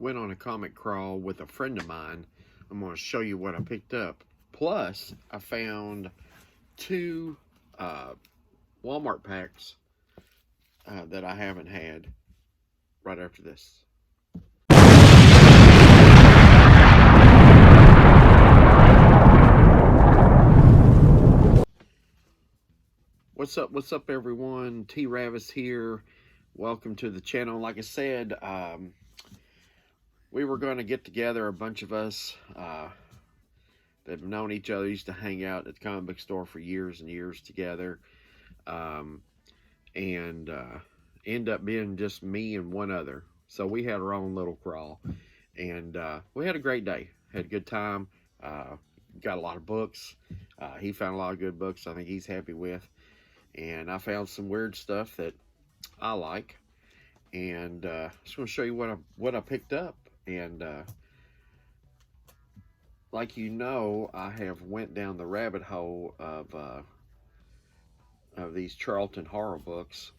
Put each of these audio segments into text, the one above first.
went on a comic crawl with a friend of mine. I'm going to show you what I picked up. Plus, I found two Walmart packs that I haven't had right after this. What's up everyone? T-RAVIS here. Welcome to the channel. Like I said, we were going to get together, a bunch of us that have known each other, used to hang out at the comic book store for years and years together, and end up being just me and one other. So we had our own little crawl, and we had a great day. Had a good time. Got a lot of books. He found a lot of good books I think he's happy with. And I found some weird stuff that I like, and just want to show you what I picked up. And like you know, I have went down the rabbit hole of these Charlton horror books,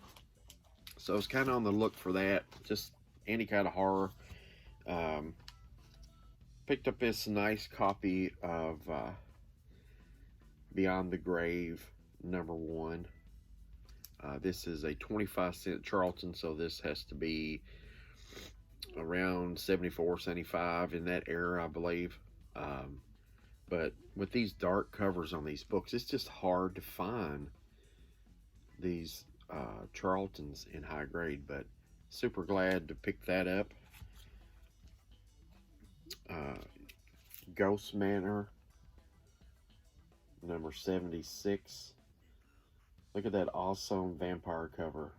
so I was kind of on the look for that, just any kind of horror. Picked up this nice copy of Beyond the Grave #1. This is a 25-cent Charlton, so this has to be around 74, 75 in that era, I believe. But with these dark covers on these books, it's just hard to find these Charltons in high grade, but super glad to pick that up. Ghost Manor, #76. Look at that awesome vampire cover.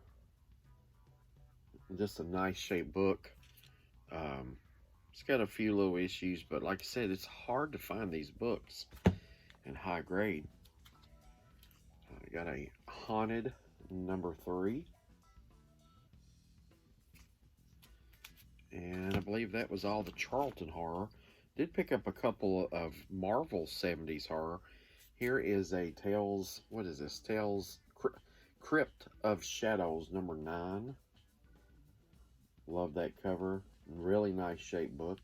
Just a nice shaped book. It's got a few little issues, but like I said, it's hard to find these books in high grade. Got a Haunted #3. And I believe that was all the Charlton horror. Did pick up a couple of Marvel 70s horror. Here is a Tales, what is this? Tales Crypt of Shadows #9. Love that cover. Really nice shaped book.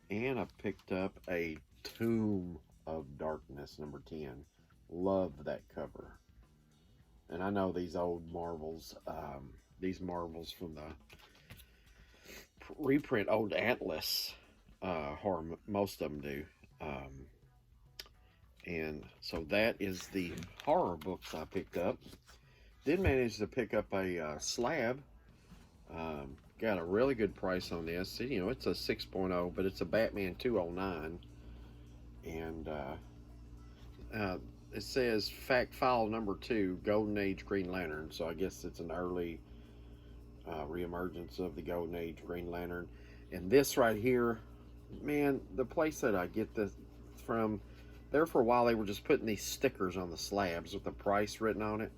And I picked up a Tomb of Darkness #10. Love that cover. And I know these old Marvels, these Marvels from the reprint old Atlas horror, most of them do. And so that is the horror books I picked up. Did manage to pick up a slab. Got a really good price on this. You know, it's a 6.0, but it's a Batman 209. And it says Fact File #2, Golden Age Green Lantern. So I guess it's an early reemergence of the Golden Age Green Lantern. And this right here, man, the place that I get this from, there for a while they were just putting these stickers on the slabs with the price written on it,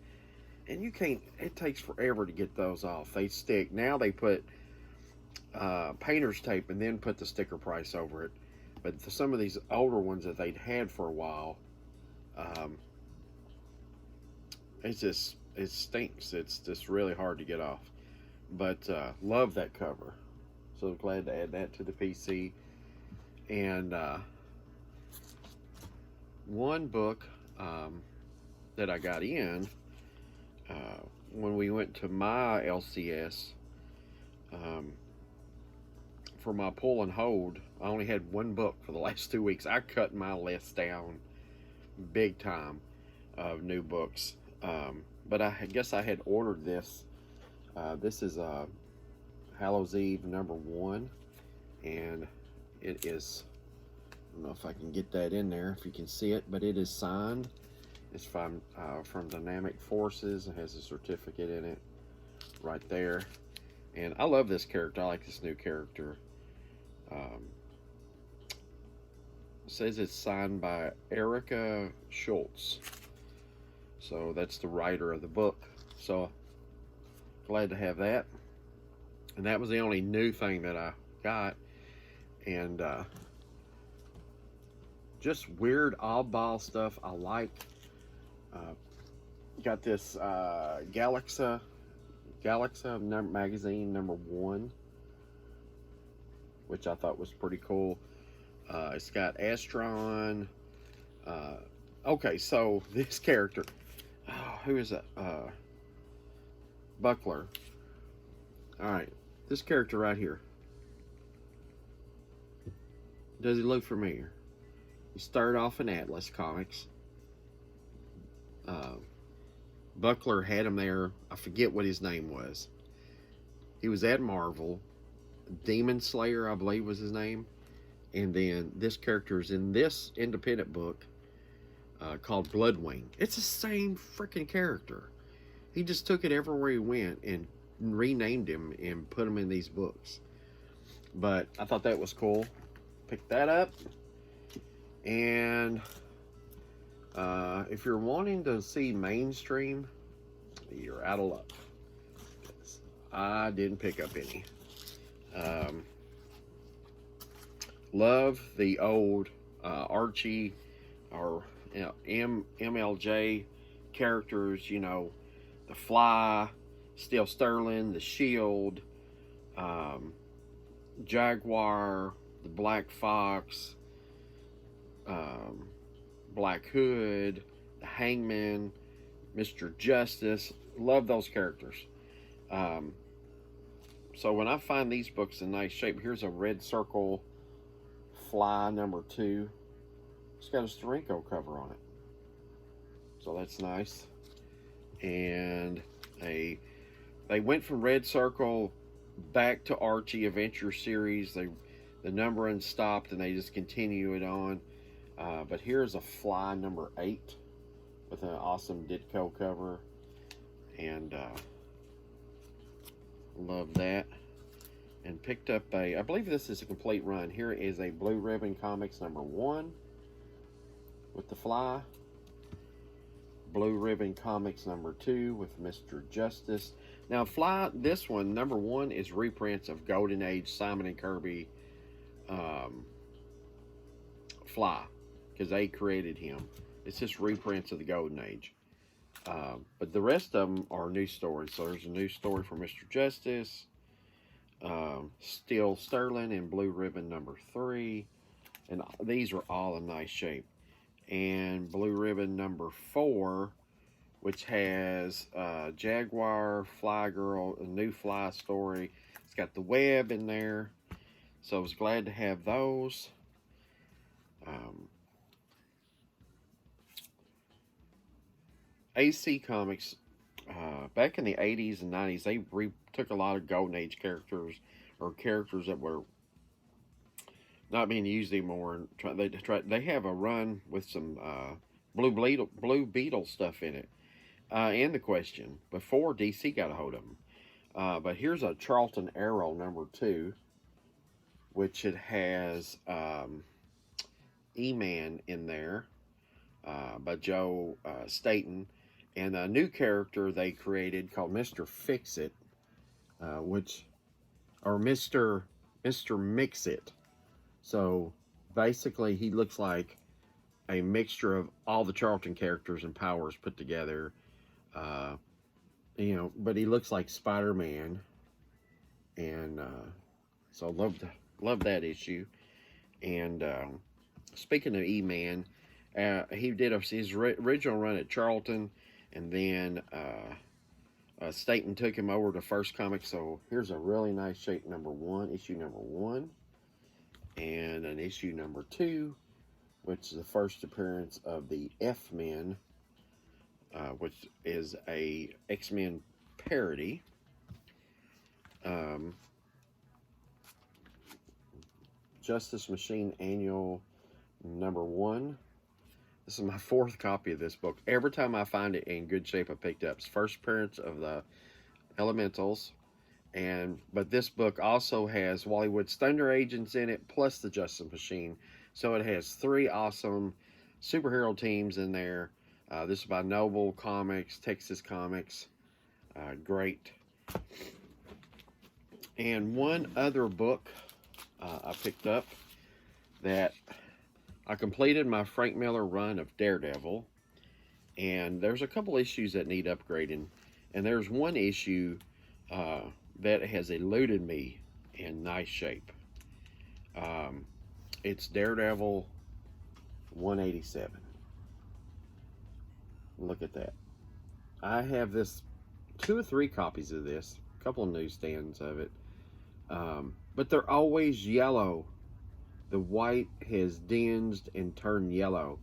and you can't, it takes forever to get those off. They stick. Now they put painter's tape and then put the sticker price over it. But some of these older ones that they'd had for a while, it stinks. It's just really hard to get off. But love that cover, so glad to add that to the PC. And one book that I got in when we went to my LCS for my pull and hold. I only had one book for the last 2 weeks. I cut my list down big time of new books, but I guess I had ordered this. This is Hallows Eve #1, and it is, I don't know if I can get that in there, if you can see it, but it is signed. It's from Dynamic Forces. It has a certificate in it right there. And I love this character. I like this new character. It says it's signed by Erica Schultz. So that's the writer of the book. So glad to have that. And that was the only new thing that I got. And just weird oddball stuff I like. Got this Galaxa magazine #1. which I thought was pretty cool. It's got Astron. Okay, so this character, who is that? Buckler. All right, this character right here. Does he look familiar? He started off in Atlas Comics. Buckler had him there. I forget what his name was. He was at Marvel. Demon Slayer, I believe, was his name. And then this character is in this independent book called Bloodwing. It's the same freaking character. He just took it everywhere he went and renamed him and put him in these books. But I thought that was cool. Picked that up. And if you're wanting to see mainstream, you're out of luck. I didn't pick up any. Love the old Archie or MLJ characters, you know, the Fly, Steel Sterling, the Shield, Jaguar, the Black Fox, Black Hood, the Hangman, Mr. Justice. Love those characters. So when I find these books in nice shape, here's a Red Circle Fly #2. It's got a Steranko cover on it, so that's nice. And they went from Red Circle back to Archie Adventure Series. The numbering stopped and they just continue it on. But here's a Fly #8 with an awesome Ditko cover, and love that. And picked up I believe this is a complete run. Here is a Blue Ribbon Comics #1 with the Fly. Blue Ribbon Comics #2 with Mr. Justice. Now Fly, this one, #1 is reprints of Golden Age Simon and Kirby Fly, because they created him. It's just reprints of the Golden Age. But the rest of them are new stories. So there's a new story for Mr. Justice, Steel Sterling, and Blue Ribbon #3. And these are all in nice shape. And Blue Ribbon #4, which has Jaguar, Fly Girl, a new Fly story. It's got the web in there. So I was glad to have those. AC Comics, back in the 80s and 90s, they took a lot of Golden Age characters, or characters that were not being used anymore. And they have a run with some Blue Beetle stuff in it, and the Question, before DC got a hold of them. But here's a Charlton Arrow #2, which it has E-Man in there, by Joe Staton, and a new character they created called Mr. Fix-It, or Mr. Mix-It. So basically he looks like a mixture of all the Charlton characters and powers put together, you know, but he looks like Spider-Man. And so love that issue. And speaking of E-Man, he did his original run at Charlton, and then Staton took him over to First Comics. So here's a really nice shape #1, issue #1, and an issue #2, which is the first appearance of the F-Men, which is a X-Men parody. Justice Machine Annual #1. This is my 4th copy of this book. Every time I find it in good shape, I picked up. It's first appearance of the Elementals, but this book also has Wally Wood's Thunder Agents in it, plus the Justice Machine. So it has 3 awesome superhero teams in there. This is by Noble Comics, Texas Comics. Great. And one other book I picked up, that I completed my Frank Miller run of Daredevil, and there's a couple issues that need upgrading, and there's one issue that has eluded me in nice shape. It's Daredevil 187. Look at that. I have this 2 or 3 copies of this, a couple of newsstands of it, but they're always yellow. The white has dinged and turned yellow.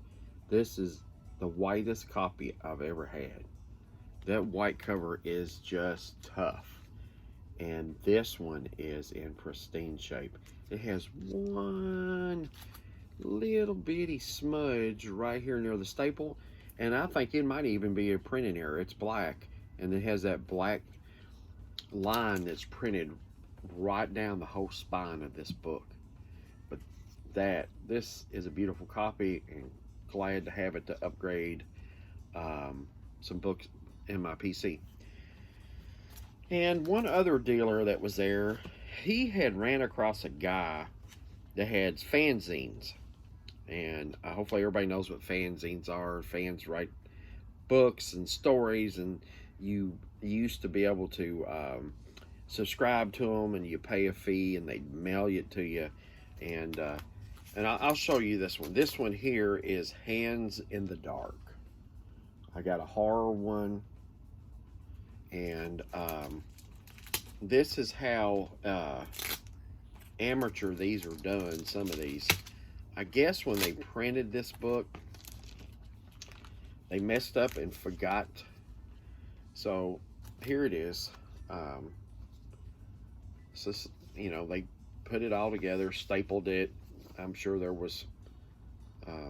This is the whitest copy I've ever had. That white cover is just tough. And this one is in pristine shape. It has one little bitty smudge right here near the staple. And I think it might even be a printing error. It's black. And it has that black line that's printed right down the whole spine of this book. But this is a beautiful copy, and glad to have it to upgrade some books in my PC. And one other dealer that was there, he had ran across a guy that had fanzines. And hopefully everybody knows what fanzines are. Fans write books and stories, and you used to be able to subscribe to them, and you pay a fee, and they mail it to you. And I'll show you this one. This one here is Hands in the Dark. I got a horror one, and this is how amateur these are done, some of these. I guess when they printed this book, they messed up and forgot. So here it is. So, you know, they put it all together, stapled it. I'm sure there was,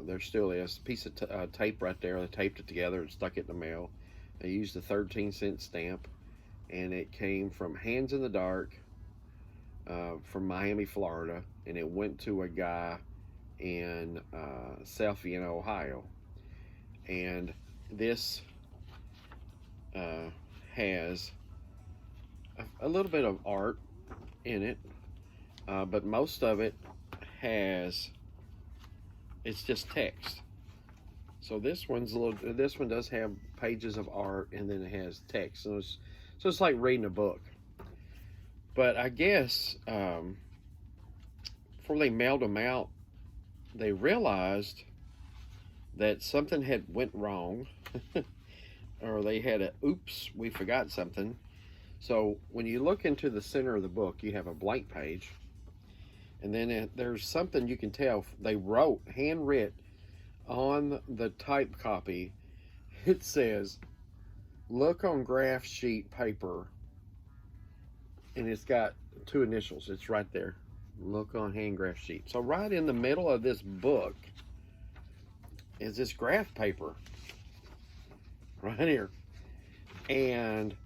there still is, a piece of tape right there. They taped it together and stuck it in the mail. They used a 13-cent stamp, and it came from Hands in the Dark, from Miami, Florida, and it went to a guy in South Vienna, Ohio. And this has a little bit of art in it, but most of it it's just text. So this one does have pages of art, and then it has text. So it's like reading a book. But I guess before they mailed them out, they realized that something had went wrong, or they had a oops, we forgot something. So when you look into the center of the book, you have a blank page, and then there's something you can tell they wrote, handwrit on the type copy. It says, "Look on graph sheet paper," and it's got 2 initials. It's right there. Look on hand graph sheet. So right in the middle of this book is this graph paper right here. And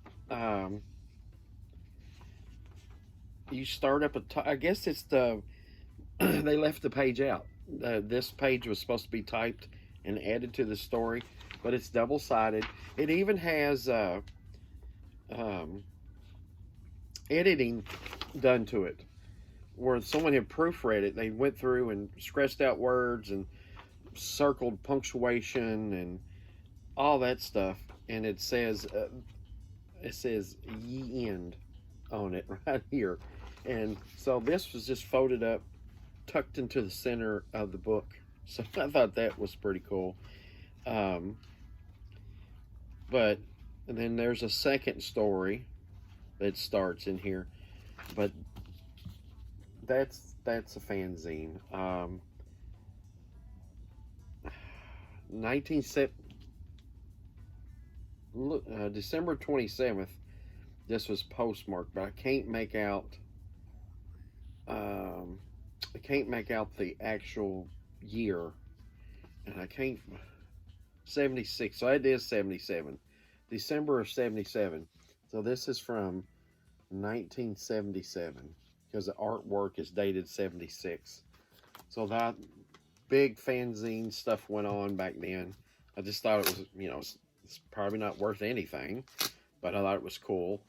you start up I guess it's the they left the page out. This page was supposed to be typed and added to the story, but it's double-sided. It even has editing done to it, where someone had proofread it. They went through and scratched out words and circled punctuation and all that stuff, and it says "ye end" on it right here. And so this was just folded up, tucked into the center of the book. So I thought that was pretty cool. But and then there's a second story that starts in here, but that's a fanzine. 1970, December 27th. This was postmarked, but I can't make out. I can't make out the actual year, and I can't. 76. So it is 77. December of 77. So this is from 1977, because the artwork is dated 76. So that big fanzine stuff went on back then. I just thought it was, you know, it's probably not worth anything, but I thought it was cool.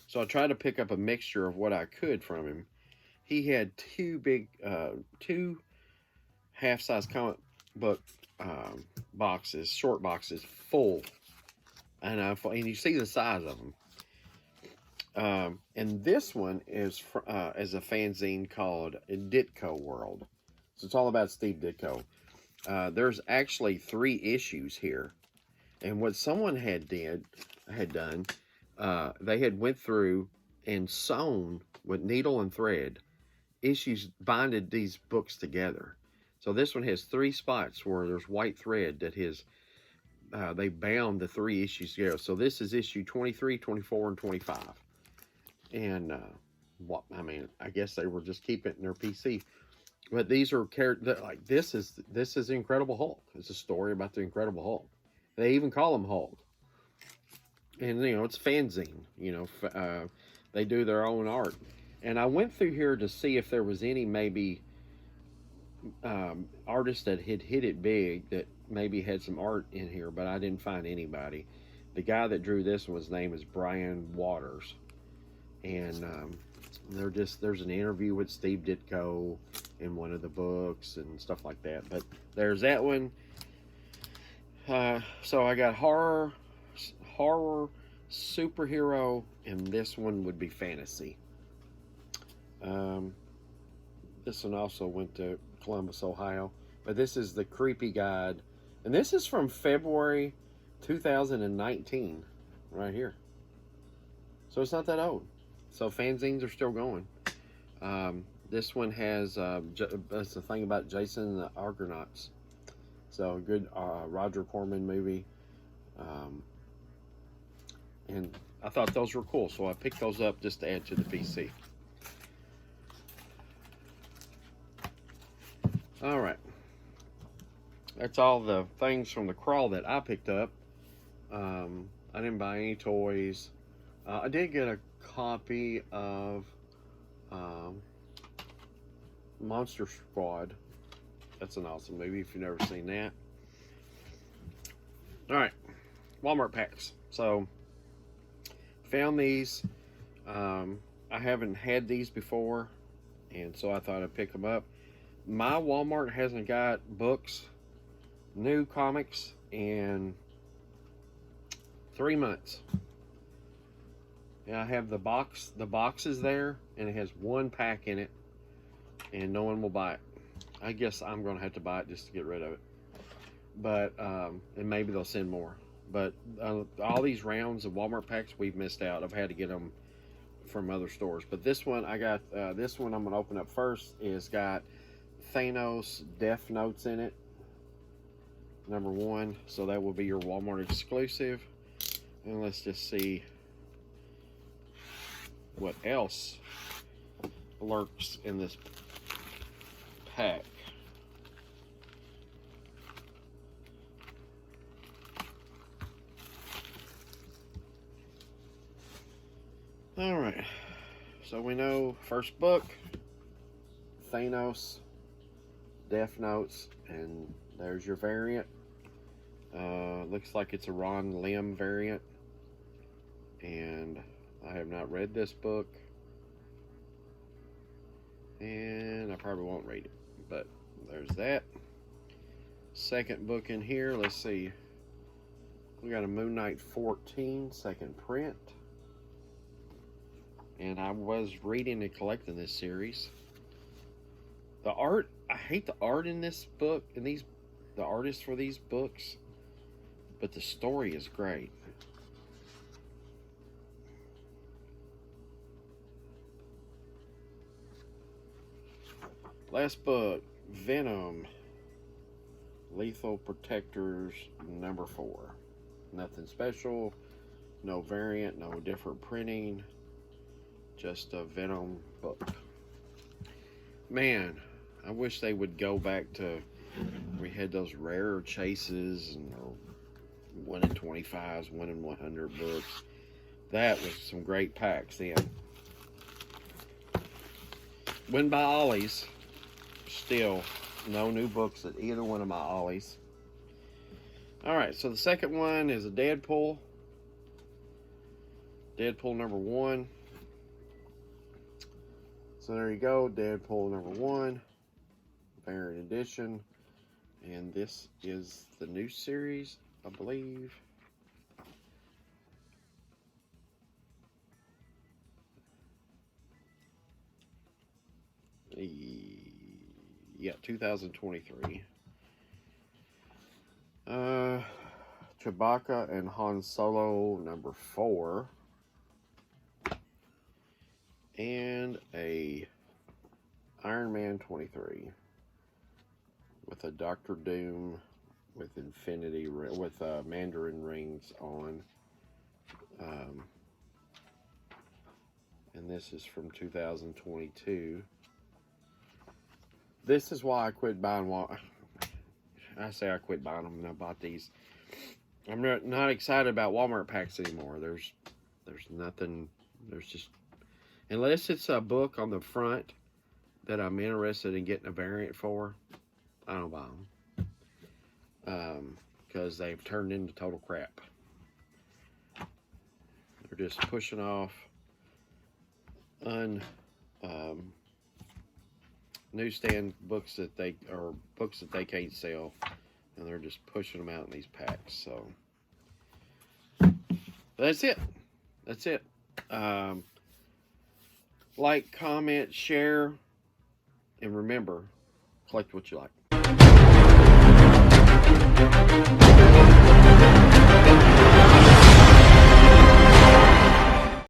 So I tried to pick up a mixture of what I could from him. He had 2 half-size comic book boxes, short boxes, full. And you see the size of them. And this one is a fanzine called Ditko World. So it's all about Steve Ditko. There's actually 3 issues here, and what someone had done, they had went through and sewn with needle and thread issues, binded these books together. So this one has 3 spots where there's white thread that has they bound the 3 issues together. So this is issue 23, 24, and 25. And what I mean, I guess they were just keeping it in their PC. But these are characters like this is Incredible Hulk. It's a story about the Incredible Hulk. They even call him Hulk. And you know, it's fanzine. You know, they do their own art. And I went through here to see if there was any maybe artists that had hit it big that maybe had some art in here, but I didn't find anybody. The guy that drew this one, his name is Brian Waters, and there's an interview with Steve Ditko in one of the books and stuff like that. But there's that one. So I got horror, superhero, and this one would be fantasy. This one also went to Columbus, Ohio. But this is the Creepy Guide. And this is from February 2019, right here. So it's not that old. So fanzines are still going. This one has, that's the thing about Jason and the Argonauts. So good Roger Corman movie. And I thought those were cool. So I picked those up just to add to the PC. All right. That's all the things from the crawl that I picked up. I didn't buy any toys. I did get a copy of Monster Squad. That's an awesome movie if you've never seen that. All right, Walmart packs. So found these. I haven't had these before, and so I thought I'd pick them up. My Walmart hasn't got books, new comics, in 3 months. And I have the box. The box is there, and it has 1 pack in it, and no one will buy it. I guess I'm going to have to buy it just to get rid of it. But and maybe they'll send more. But all these rounds of Walmart packs we've missed out. I've had to get them from other stores. But this one I got. This one I'm going to open up first. Is got Thanos Death Notes in it. Number 1. So that will be your Walmart exclusive. And let's just see what else lurks in this pack. All right, so we know first book, Thanos, Death Notes, and there's your variant. Looks like it's a Ron Lim variant, and I have not read this book, and I probably won't read it, but there's that. Second book in here, let's see. We got a Moon Knight 14 second print. And I was reading and collecting this series. The art, I hate the art in this book, and the artists for these books, but the story is great. Last book, Venom, Lethal Protectors, number 4. Nothing special, no variant, no different printing. Just a Venom book. Man, I wish they would go back to, we had those rare chases and 1 in 25s, 1 in 100 books. That was some great packs then. Went by Ollie's. Still no new books at either one of my Ollies. Alright, so the second one is a Deadpool. Deadpool number 1. So there you go, Deadpool number 1, variant edition, and this is the new series, I believe. Yeah, 2023. Chewbacca and Han Solo #4. And a Iron Man 23 with a Doctor Doom with Mandarin rings on. And this is from 2022. This is why I quit buying I say I quit buying them and I bought these. I'm not excited about Walmart packs anymore. There's nothing. There's just, unless it's a book on the front that I'm interested in getting a variant for, I don't buy them. Because they've turned into total crap. They're just pushing off newsstand books that they can't sell, and they're just pushing them out in these packs. So that's it. Like, comment, share, and remember, collect what you like.